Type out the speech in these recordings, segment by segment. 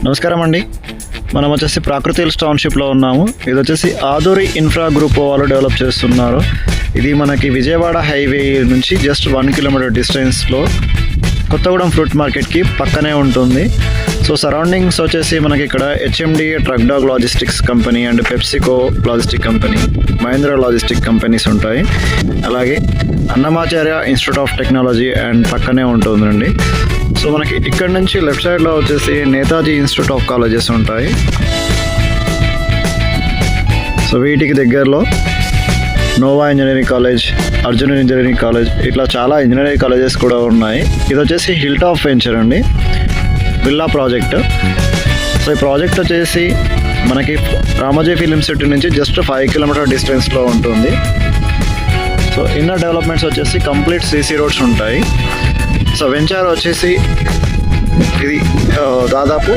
నమస్కారం అండి. మనం వచ్చేసి ప్రాకృతి హిల్స్ టౌన్షిప్లో ఉన్నాము. ఇది వచ్చేసి ఆదూరి ఇన్ఫ్రా గ్రూప్ వాళ్ళు డెవలప్ చేస్తున్నారు. ఇది మనకి విజయవాడ హైవే నుంచి జస్ట్ 1 కిలోమీటర్ డిస్టెన్స్లో కొత్తగూడెం ఫ్రూట్ మార్కెట్కి పక్కనే ఉంటుంది. సో సరౌండింగ్స్ వచ్చేసి మనకి ఇక్కడ HMD truck dock logistics company and PepsiCo logistic company, Mahindra logistic companies ఉంటాయి. అలాగే Annamacharya institute of technology and పక్కనే ఉంటుందండి. సో మనకి ఇక్కడ నుంచి లెఫ్ట్ సైడ్లో వచ్చేసి నేతాజీ ఇన్స్టిట్యూట్ ఆఫ్ కాలేజెస్ ఉంటాయి. సో వీటికి దగ్గరలో Nova engineering college, Arjun engineering college, ఇట్లా చాలా ఇంజనీరింగ్ కాలేజెస్ కూడా ఉన్నాయి. ఇది వచ్చేసి హిల్ టాప్ వెంచర్ అండి, విల్లా ప్రాజెక్ట్. సో ఈ ప్రాజెక్ట్ వచ్చేసి మనకి రామోజీ ఫిలిం సిటీ నుంచి జస్ట్ 5 కిలోమీటర్ డిస్టెన్స్లో ఉంటుంది. సో ఇన్నర్ డెవలప్మెంట్స్ వచ్చేసి కంప్లీట్ సీసీ రోడ్స్ ఉంటాయి. సో వెంచర్ వచ్చేసి ఇది దాదాపు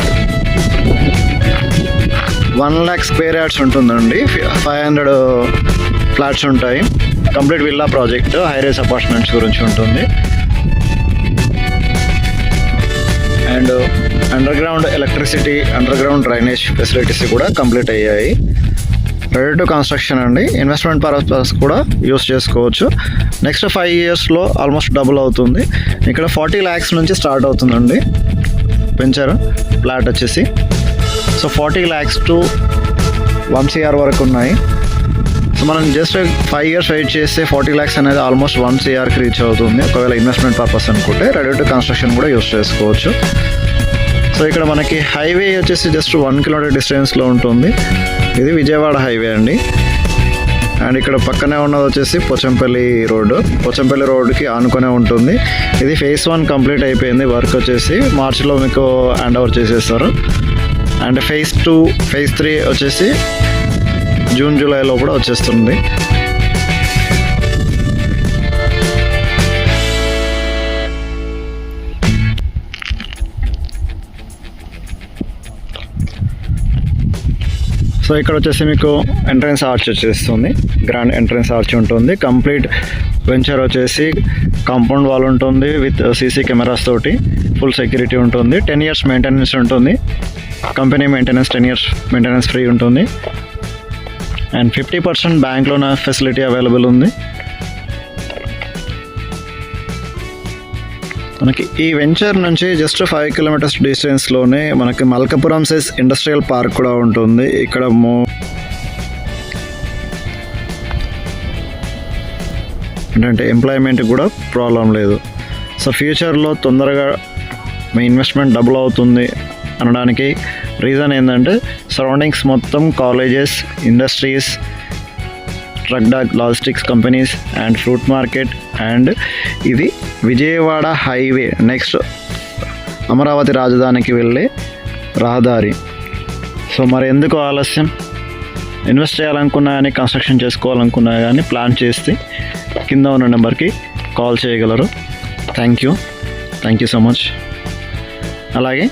1 lakh స్క్వేర్ యార్డ్స్ ఉంటుందండి. 500 ఫ్లాట్స్ ఉంటాయి. Complete villa project, high-rise apartments గురించి ఉంటుంది. And under ground electricity, under ground drainage facilities కూడా కంప్లీట్ అయ్యాయి. రెడీ టు కన్స్ట్రక్షన్ అండి. ఇన్వెస్ట్మెంట్ పర్పస్ కూడా యూస్ చేసుకోవచ్చు. నెక్స్ట్ 5 yearsలో ఆల్మోస్ట్ డబుల్ అవుతుంది. ఇక్కడ 40 lakhs నుంచి స్టార్ట్ అవుతుందండి వెంచర్ ఫ్లాట్ వచ్చేసి. సో 40 lakhs to 1 crore వరకు ఉన్నాయి. సో మనం జస్ట్ 5 years వెయిట్ చేస్తే 40 lakhs అనేది ఆల్మోస్ట్ 1 crore రీచ్ అవుతుంది. ఒకవేళ ఇన్వెస్ట్మెంట్ పర్పస్ అనుకుంటే రెడీ టు కన్స్ట్రక్షన్ కూడా యూస్ చేసుకోవచ్చు. సో ఇక్కడ మనకి హైవే వచ్చేసి జస్ట్ 1 kilometer డిస్టెన్స్లో ఉంటుంది. ఇది విజయవాడ హైవే అండి. అండ్ ఇక్కడ పక్కనే ఉన్నది వచ్చేసి పోచంపల్లి రోడ్డు. పోచంపల్లి రోడ్డుకి ఆనుకొనే ఉంటుంది. ఇది phase 1 కంప్లీట్ అయిపోయింది. వర్క్ వచ్చేసి మార్చిలో మీకు హ్యాండ్ ఓవర్ చేసేస్తారు. అండ్ phase 2, phase 3 వచ్చేసి జూన్ జూలైలో కూడా వచ్చేస్తుంది. సో ఇక్కడ వచ్చేసి మీకు ఎంట్రన్స్ ఆర్చ్ వచ్చేస్తుంది. గ్రాండ్ ఎంట్రన్స్ ఆర్చ్ ఉంటుంది. కంప్లీట్ వెంచర్ వచ్చేసి కాంపౌండ్ వాల్ ఉంటుంది విత్ సీసీ కెమెరాస్ తోటి. ఫుల్ సెక్యూరిటీ ఉంటుంది. 10 years మెయింటెనెన్స్ ఉంటుంది. Company maintenance 10 years maintenance free ఉంటుంది. And 50% bank loan facility available ఉంది. మనకి ఈ వెంచర్ నుంచి జస్ట్ 5 kilometers డిస్టెన్స్లోనే మనకి మల్కపురం సైజ్ ఇండస్ట్రియల్ పార్క్ కూడా ఉంటుంది. ఇక్కడ ఏంటంటే ఎంప్లాయ్మెంట్ కూడా ప్రాబ్లం లేదు. సో ఫ్యూచర్లో తొందరగా మీ ఇన్వెస్ట్మెంట్ డబుల్ అవుతుంది అనడానికి రీజన్ ఏంటంటే సరౌండింగ్స్ మొత్తం colleges, industries, truck dock logistics companies and fruit market. And ఇది విజయవాడ హైవే, నెక్స్ట్ అమరావతి రాజధానికి వెళ్ళే రహదారి. సో మరి ఎందుకు ఆలస్యం? ఇన్వెస్ట్ చేయాలనుకున్నా కానీ, కన్స్ట్రక్షన్ చేసుకోవాలనుకున్నా కానీ ప్లాన్ చేస్తే కింద ఉన్న నెంబర్కి కాల్ చేయగలరు. Thank you so much. అలాగే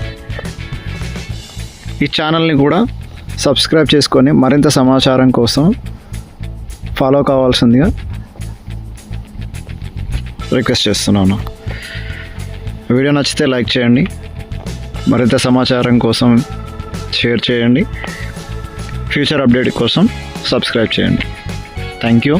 ఈ ఛానల్ని కూడా సబ్స్క్రైబ్ చేసుకొని మరింత సమాచారం కోసం ఫాలో కావాల్సిందిగా రిక్వెస్ట్ చేస్తున్నాను. వీడియో నచ్చితే లైక్ చేయండి. మరింత సమాచారం కోసం షేర్ చేయండి. ఫ్యూచర్ అప్డేట్ కోసం సబ్స్క్రైబ్ చేయండి. Thank you.